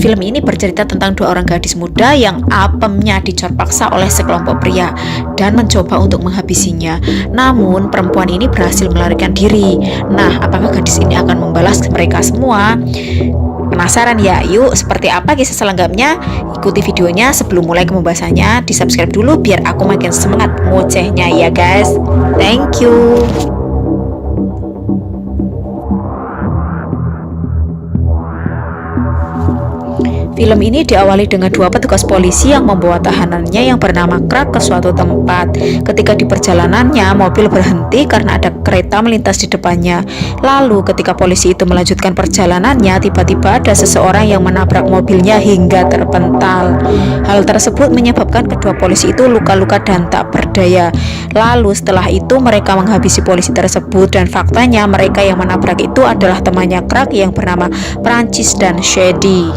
Film ini bercerita tentang dua orang gadis muda yang apemnya dicor paksa oleh sekelompok pria dan mencoba untuk menghabisinya. Namun perempuan ini berhasil melarikan diri. Nah, apakah gadis ini akan membalas mereka semua? Penasaran ya? Yuk, seperti apa kisah selengkapnya? Ikuti videonya. Sebelum mulai ke pembahasannya, di subscribe dulu biar aku makin semangat ngocehnya ya guys. Thank you. Film ini diawali dengan dua petugas polisi yang membawa tahanannya yang bernama Crack ke suatu tempat. Ketika di perjalanannya, mobil berhenti karena ada kereta melintas di depannya. Lalu ketika polisi itu melanjutkan perjalanannya, tiba-tiba ada seseorang yang menabrak mobilnya hingga terpental. Hal tersebut menyebabkan kedua polisi itu luka-luka dan tak berdaya. Lalu setelah itu mereka menghabisi polisi tersebut dan faktanya mereka yang menabrak itu adalah temannya Crack yang bernama Prancis dan Shady.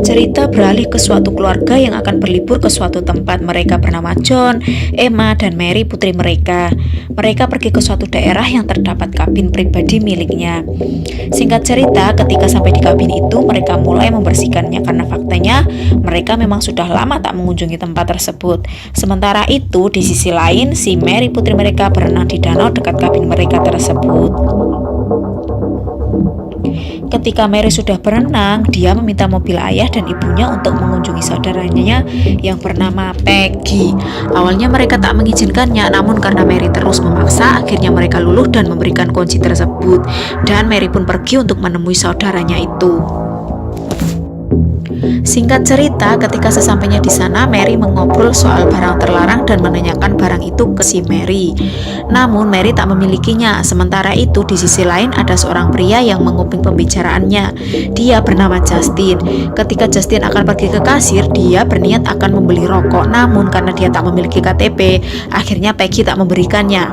Cerita beralih ke suatu keluarga yang akan berlibur ke suatu tempat. Mereka bernama John, Emma, dan Mary, putri mereka. Mereka pergi ke suatu daerah yang terdapat kabin pribadi miliknya. Singkat cerita, ketika sampai di kabin itu, mereka mulai membersihkannya karena faktanya mereka memang sudah lama tak mengunjungi tempat tersebut. Sementara itu, di sisi lain, si Mary, putri mereka, berenang di danau dekat kabin mereka tersebut. Ketika Mary sudah berenang, dia meminta mobil ayah dan ibunya untuk mengunjungi saudaranya yang bernama Peggy. Awalnya mereka tak mengizinkannya, namun karena Mary terus memaksa, akhirnya mereka luluh dan memberikan kunci tersebut. Dan Mary pun pergi untuk menemui saudaranya itu. Singkat cerita, ketika sesampainya di sana, Mary mengobrol soal barang terlarang dan menanyakan barang itu ke si Mary. Namun Mary tak memilikinya. Sementara itu di sisi lain ada seorang pria yang menguping pembicaraannya. Dia bernama Justin. Ketika Justin akan pergi ke kasir, dia berniat akan membeli rokok. Namun karena dia tak memiliki KTP, akhirnya Peggy tak memberikannya.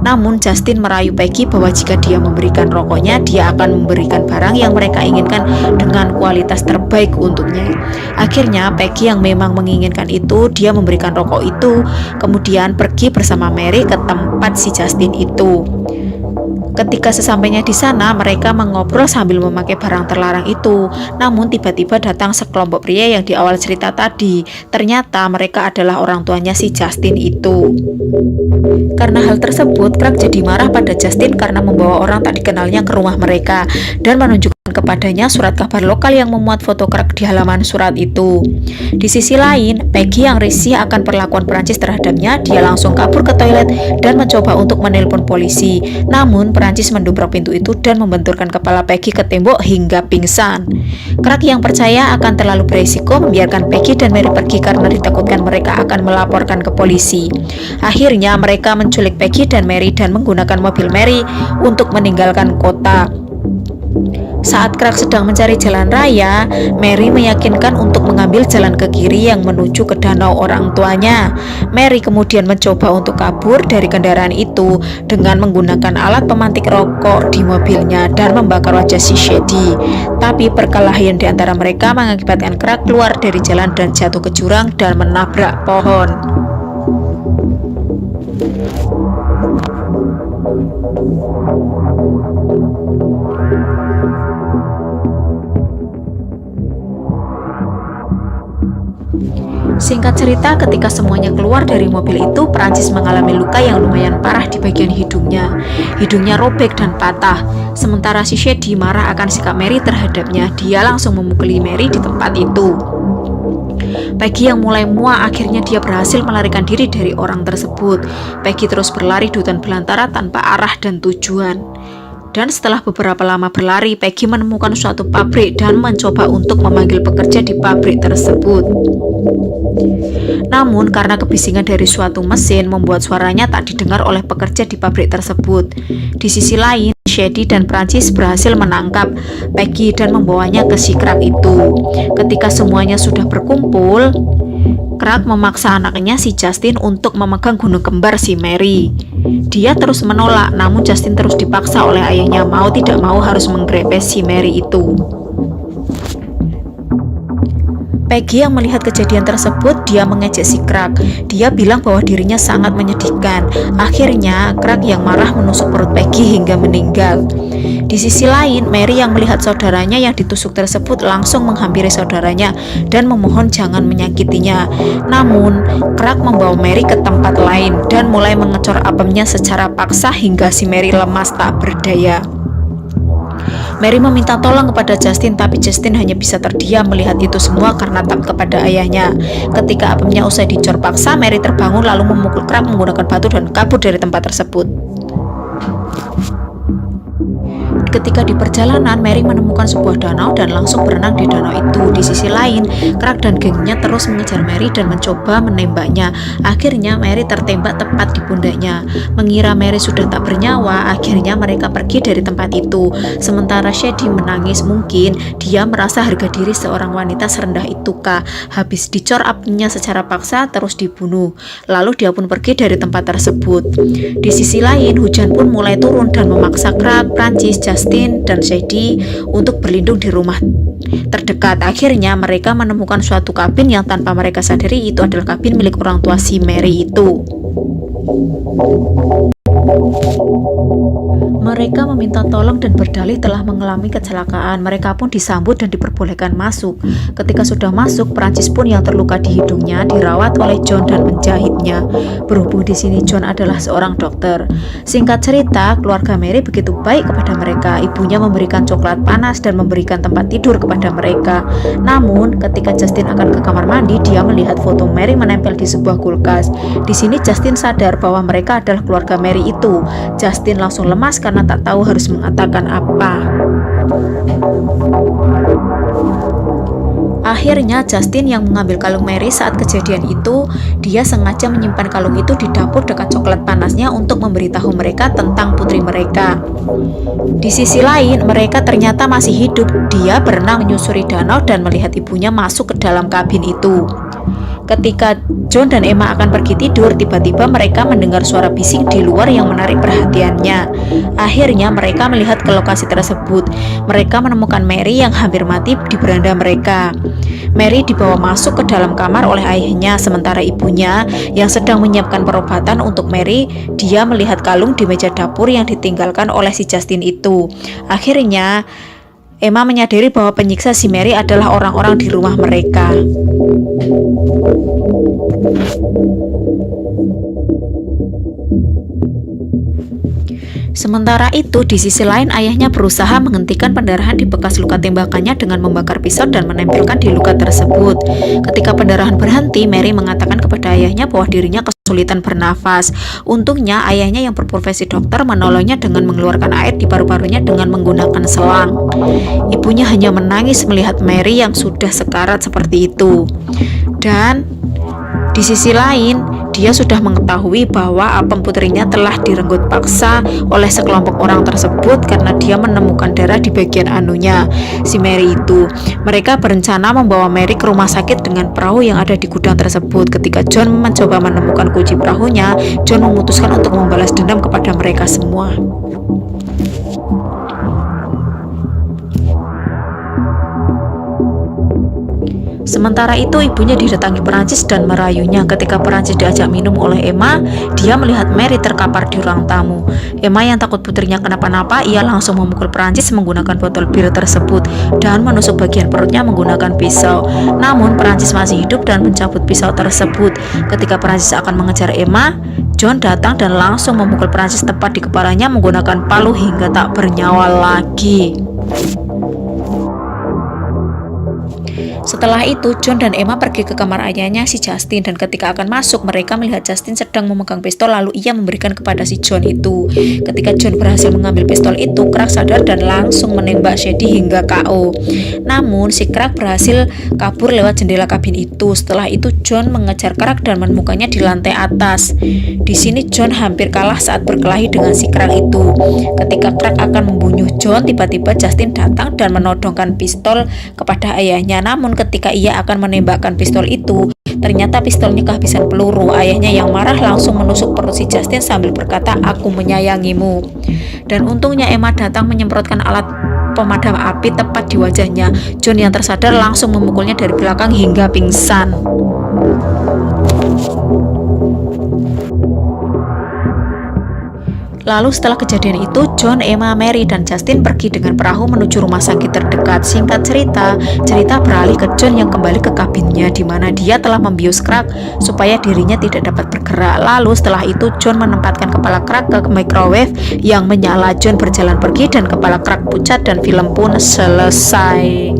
Namun Justin merayu Peggy bahwa jika dia memberikan rokoknya, dia akan memberikan barang yang mereka inginkan dengan kualitas terbaik untuknya. Akhirnya Peggy yang memang menginginkan itu, dia memberikan rokok itu, kemudian pergi bersama Mary ke tempat si Justin itu. Ketika sesampainya di sana, mereka mengobrol sambil memakai barang terlarang itu. Namun tiba-tiba datang sekelompok pria yang di awal cerita tadi. Ternyata mereka adalah orang tuanya si Justin itu. Karena hal tersebut, Crack jadi marah pada Justin karena membawa orang tak dikenalnya ke rumah mereka dan menunjukkan kepadanya surat kabar lokal yang memuat foto Crack di halaman surat itu. Di sisi lain, Peggy yang risih akan perlakuan Prancis terhadapnya, dia langsung kabur ke toilet dan mencoba untuk menelpon polisi. Namun Prancis mendobrak pintu itu dan membenturkan kepala Peggy ke tembok hingga pingsan. Crack yang percaya akan terlalu beresiko membiarkan Peggy dan Mary pergi karena ditakutkan mereka akan melaporkan ke polisi. Akhirnya mereka menculik Peggy dan Mary dan menggunakan mobil Mary untuk meninggalkan kota. Saat Crack sedang mencari jalan raya, Mary meyakinkan untuk mengambil jalan ke kiri yang menuju ke danau orang tuanya. Mary kemudian mencoba untuk kabur dari kendaraan itu dengan menggunakan alat pemantik rokok di mobilnya dan membakar wajah si Shady. Tapi perkelahian di antara mereka mengakibatkan Crack keluar dari jalan dan jatuh ke jurang dan menabrak pohon. Singkat cerita, ketika semuanya keluar dari mobil itu, Prancis mengalami luka yang lumayan parah di bagian hidungnya. Hidungnya robek dan patah. Sementara si Shady marah akan sikap Mary terhadapnya. Dia langsung memukuli Mary di tempat itu. Peggy yang mulai muak, akhirnya dia berhasil melarikan diri dari orang tersebut. Peggy terus berlari di hutan belantara tanpa arah dan tujuan. Dan setelah beberapa lama berlari, Peggy menemukan suatu pabrik dan mencoba untuk memanggil pekerja di pabrik tersebut. Namun karena kebisingan dari suatu mesin membuat suaranya tak didengar oleh pekerja di pabrik tersebut. Di sisi lain, Shady dan Prancis berhasil menangkap Peggy dan membawanya ke si Crack itu. Ketika semuanya sudah berkumpul, Crack memaksa anaknya si Justin untuk memegang gunung kembar si Mary. Dia terus menolak, namun Justin terus dipaksa oleh ayahnya mau tidak mau harus menggrepes si Mary itu. Peggy yang melihat kejadian tersebut, dia mengejek si Crack. Dia bilang bahwa dirinya sangat menyedihkan. Akhirnya, Crack yang marah menusuk perut Peggy hingga meninggal. Di sisi lain, Mary yang melihat saudaranya yang ditusuk tersebut langsung menghampiri saudaranya dan memohon jangan menyakitinya. Namun, Crack membawa Mary ke tempat lain dan mulai mengecor apemnya secara paksa hingga si Mary lemas tak berdaya. Mary meminta tolong kepada Justin, tapi Justin hanya bisa terdiam melihat itu semua karena takut kepada ayahnya. Ketika apemnya usai dicor paksa, Mary terbangun lalu memukul Crack menggunakan batu dan kabur dari tempat tersebut. Ketika di perjalanan, Mary menemukan sebuah danau dan langsung berenang di danau itu. Di sisi lain, Crack dan gengnya terus mengejar Mary dan mencoba menembaknya. Akhirnya Mary tertembak tepat di pundaknya. Mengira Mary sudah tak bernyawa, akhirnya mereka pergi dari tempat itu. Sementara Shady menangis, mungkin dia merasa harga diri seorang wanita serendah itukah. Habis dicor apinya secara paksa, terus dibunuh. Lalu dia pun pergi dari tempat tersebut. Di sisi lain, hujan pun mulai turun dan memaksa Crack, Prancis, Justin, dan Shady untuk berlindung di rumah terdekat. Akhirnya mereka menemukan suatu kabin yang tanpa mereka sadari itu adalah kabin milik orang tua si Mary itu. Mereka meminta tolong dan berdalih telah mengalami kecelakaan. Mereka pun disambut dan diperbolehkan masuk. Ketika sudah masuk, Prancis pun yang terluka di hidungnya dirawat oleh John dan menjahitnya. Berhubung di sini John adalah seorang dokter. Singkat cerita, keluarga Mary begitu baik kepada mereka. Ibunya memberikan coklat panas dan memberikan tempat tidur kepada mereka. Namun, ketika Justin akan ke kamar mandi, dia melihat foto Mary menempel di sebuah kulkas. Di sini Justin sadar bahwa mereka adalah keluarga Mary itu. Justin langsung lemas karena tak tahu harus mengatakan apa. Akhirnya Justin yang mengambil kalung Mary saat kejadian itu. Dia sengaja menyimpan kalung itu di dapur dekat coklat panasnya untuk memberitahu mereka tentang putri mereka. Di sisi lain, mereka ternyata masih hidup. Dia berenang menyusuri danau dan melihat ibunya masuk ke dalam kabin itu. Ketika John dan Emma akan pergi tidur, tiba-tiba mereka mendengar suara bising di luar yang menarik perhatiannya. Akhirnya mereka melihat ke lokasi tersebut. Mereka menemukan Mary yang hampir mati di beranda mereka. Mary dibawa masuk ke dalam kamar oleh ayahnya, sementara ibunya yang sedang menyiapkan perobatan untuk Mary, dia melihat kalung di meja dapur yang ditinggalkan oleh si Justin itu. Akhirnya Emma menyadari bahwa penyiksa si Mary adalah orang-orang di rumah mereka. Sementara itu, di sisi lain ayahnya berusaha menghentikan pendarahan di bekas luka tembakannya dengan membakar pisau dan menempelkan di luka tersebut. Ketika pendarahan berhenti, Mary mengatakan kepada ayahnya bahwa dirinya kesulitan bernafas. Untungnya ayahnya yang berprofesi dokter menolongnya dengan mengeluarkan air di paru-parunya dengan menggunakan selang. Ibunya hanya menangis melihat Mary yang sudah sekarat seperti itu. Dan di sisi lain, dia sudah mengetahui bahwa apem putrinya telah direnggut paksa oleh sekelompok orang tersebut karena dia menemukan darah di bagian anunya, si Mary itu. Mereka berencana membawa Mary ke rumah sakit dengan perahu yang ada di gudang tersebut. Ketika John mencoba menemukan kunci perahunya, John memutuskan untuk membalas dendam kepada mereka semua. Sementara itu, ibunya didatangi Prancis dan merayunya. Ketika Prancis diajak minum oleh Emma, dia melihat Mary terkapar di ruang tamu. Emma yang takut putrinya kenapa-napa, ia langsung memukul Prancis menggunakan botol bir tersebut dan menusuk bagian perutnya menggunakan pisau. Namun Prancis masih hidup dan mencabut pisau tersebut. Ketika Prancis akan mengejar Emma, John datang dan langsung memukul Prancis tepat di kepalanya menggunakan palu hingga tak bernyawa lagi. Setelah itu, John dan Emma pergi ke kamar ayahnya si Justin, dan ketika akan masuk, mereka melihat Justin sedang memegang pistol, lalu ia memberikan kepada si John itu. Ketika John berhasil mengambil pistol itu, Crack sadar dan langsung menembak Shady hingga KO. Namun, si Crack berhasil kabur lewat jendela kabin itu. Setelah itu, John mengejar Crack dan menemukannya di lantai atas. Di sini, John hampir kalah saat berkelahi dengan si Crack itu. Ketika Crack akan membunuh John, tiba-tiba Justin datang dan menodongkan pistol kepada ayahnya. Namun ketika ia akan menembakkan pistol itu, ternyata pistolnya kehabisan peluru. Ayahnya yang marah langsung menusuk perut si Justin sambil berkata, "Aku menyayangimu." Dan untungnya Emma datang menyemprotkan alat pemadam api tepat di wajahnya. John yang tersadar langsung memukulnya dari belakang hingga pingsan. Lalu setelah kejadian itu, John, Emma, Mary, dan Justin pergi dengan perahu menuju rumah sakit terdekat. Singkat cerita beralih ke John yang kembali ke kabinnya di mana dia telah membius Krug supaya dirinya tidak dapat bergerak. Lalu setelah itu John menempatkan kepala Krug ke microwave yang menyala. John berjalan pergi dan kepala Krug pucat dan film pun selesai.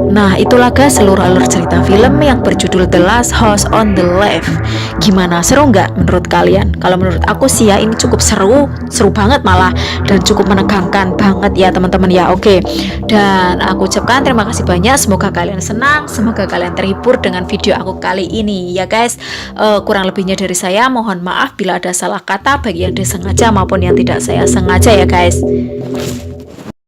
Nah, itulah guys seluruh alur cerita film yang berjudul The Last House on the Left. Gimana, seru nggak menurut kalian? Kalau menurut aku sih ya ini cukup seru banget malah, dan cukup menegangkan banget ya teman-teman ya. Oke, dan aku ucapkan terima kasih banyak. Semoga kalian senang, semoga kalian terhibur dengan video aku kali ini ya guys. Kurang lebihnya dari saya mohon maaf bila ada salah kata bagi yang disengaja maupun yang tidak saya sengaja ya guys.